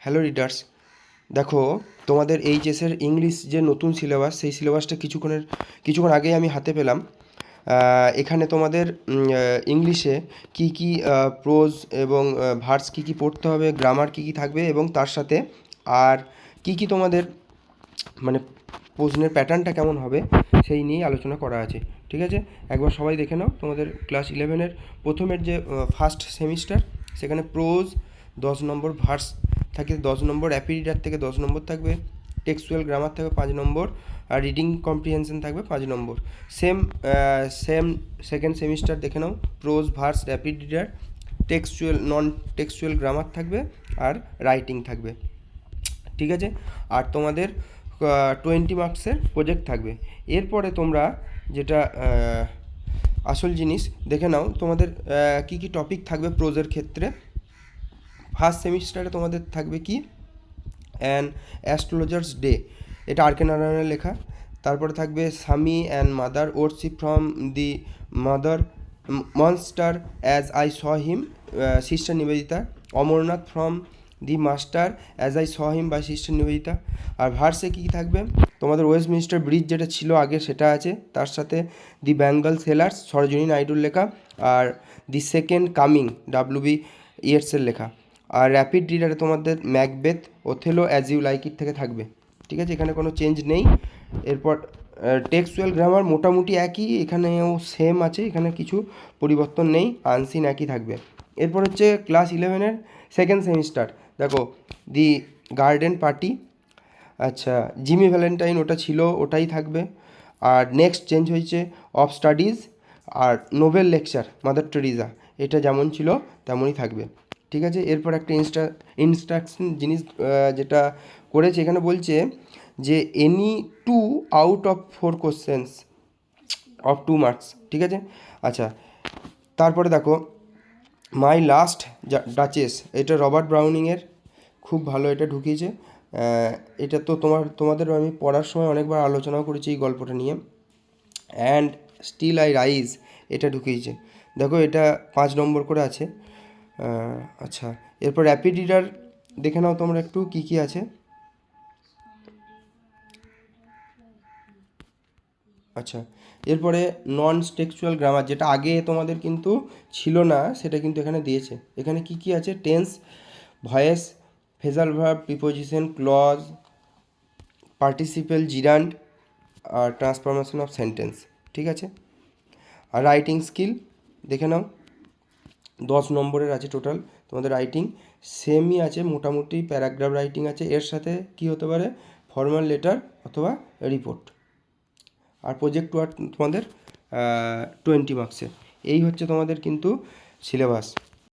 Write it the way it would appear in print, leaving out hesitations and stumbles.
Hello readers, দেখো তোমাদের এইচএসের English যে নতুন সিলেবাস, সেই সিলেবাসটা কিছুক্ষণ আগেই আমি হাতে পেলাম। এখানে তোমাদের ইংলিশে কি কি প্রোজ এবং ভার্স কি কি পড়তে হবে, গ্রামার কি কি থাকবে, এবং তার সাথে আর কি কি তোমাদের মানে প্রশ্নের প্যাটার্নটা কেমন হবে সেই নিয়েই আলোচনা করা আছে। ঠিক আছে, একবার সবাই দেখে নাও। তোমাদের ক্লাস 11-এর প্রথমের যে ফার্স্ট সেমিস্টার, সেখানে প্রোজ 10 নম্বর, ভার্স থাকে 10 নম্বর, র্যাপিড রিডার থেকে 10 নম্বর থাকবে, টেক্সচুয়াল গ্রামার থাকবে 5 নম্বর, আর রিডিং কম্প্রিহেনশন থাকবে 5 নম্বর। সেম সেম সেকেন্ড সেমিস্টার দেখে নাও, prose, verse, rapid reader, textual non textual grammar থাকবে, আর রাইটিং থাকবে। ঠিক আছে, আর তোমাদের 20 মার্কসের প্রজেক্ট থাকবে। এরপরে তোমরা যেটা আসল জিনিস দেখে নাও, তোমাদের কি কি টপিক থাকবে প্রোজের ক্ষেত্রে। ফার্স্ট সেমিস্টারে তোমাদের থাকবে কি, অ্যান অ্যাস্ট্রোলজার্স ডে, এটা আর কে নারায়ণের লেখা। তারপরে থাকবে Swami and mother, worship from the mother, monster as I saw him, sister Nivedita, Amarnath from the master as I saw him বা সিস্টার নিবেদিতা। আর ভার্সে কী থাকবে, তোমাদের ওয়েস্টমিনিস্টার ব্রিজ যেটা ছিল আগে সেটা আছে, তার সাথে দি বেঙ্গল সেলার্স, সরোজিনী নাইডুর লেখা, আর দি সেকেন্ড কামিং, ডাব্লিউ.বি. ইয়েটসের লেখা। আর র্যাপিড রিডারে তোমাদের Macbeth, Othello, as you like it থেকে থাকবে। ঠিক আছে, এখানে কোনো চেঞ্জ নেই। এরপর টেক্সচুয়াল গ্রামার মোটামুটি একই, এখানেও সেম আছে, এখানে কিছু পরিবর্তন নেই, আনসিন একই থাকবে। এরপর হচ্ছে ক্লাস 11-এর সেকেন্ড সেমিস্টার, দেখো দি গার্ডেন পার্টি, আচ্ছা জিমি ভ্যালেন্টাইন ওটা ছিল, ওটাই থাকবে। আর নেক্সট চেঞ্জ হয়েছে অফ স্টাডিজ, আর নোবেল লেকচার মাদার টেরিজা, এটা যেমন ছিল তেমনই থাকবে। ঠিক আছে, এরপর একটা ইনস্ট্রাকশন জিনিস যেটা করেছে, এখানে বলছে যে any 2 out of 4 questions of 2 marks. ঠিক আছে, আচ্ছা তারপরে দেখো মাই লাস্ট ডাচেস, এটা রবার্ট ব্রাউনিংয়ের, খুব ভালো এটা ঢুকিয়েছে। এটা তো তোমাদের আমি পড়ার সময় অনেকবার আলোচনাও করেছি এই গল্পটা নিয়ে। অ্যান্ড স্টিল আই রাইজ, এটা ঢুকিয়েছে, দেখো এটা 5 নম্বর করে আছে। আচ্ছা, এরপর র্যাপিড রিডার দেখে নাও তোমরা একটু কী কী আছে। আচ্ছা, এরপরে নন টেক্সচুয়াল গ্রামার, যেটা আগে তোমাদের কিন্তু ছিল না, সেটা কিন্তু এখানে দিয়েছে। এখানে কি কি আছে, tense, voice, phrasal verb, preposition, clause, participle, gerund, আর ট্রান্সফরমেশন অফ সেন্টেন্স। ঠিক আছে, আর রাইটিং স্কিল দেখে নাও, 10 নম্বরের আছে টোটাল তোমাদের রাইটিং। সেমই আছে মোটামুটি, প্যারাগ্রাফ রাইটিং আছে, এর সাথে কি হতে পারে, ফর্মাল লেটার অথবা রিপোর্ট। আর প্রজেক্ট ওয়ার্ক তোমাদের 20 মার্কসের। এই হচ্ছে তোমাদের কিন্তু সিলেবাস।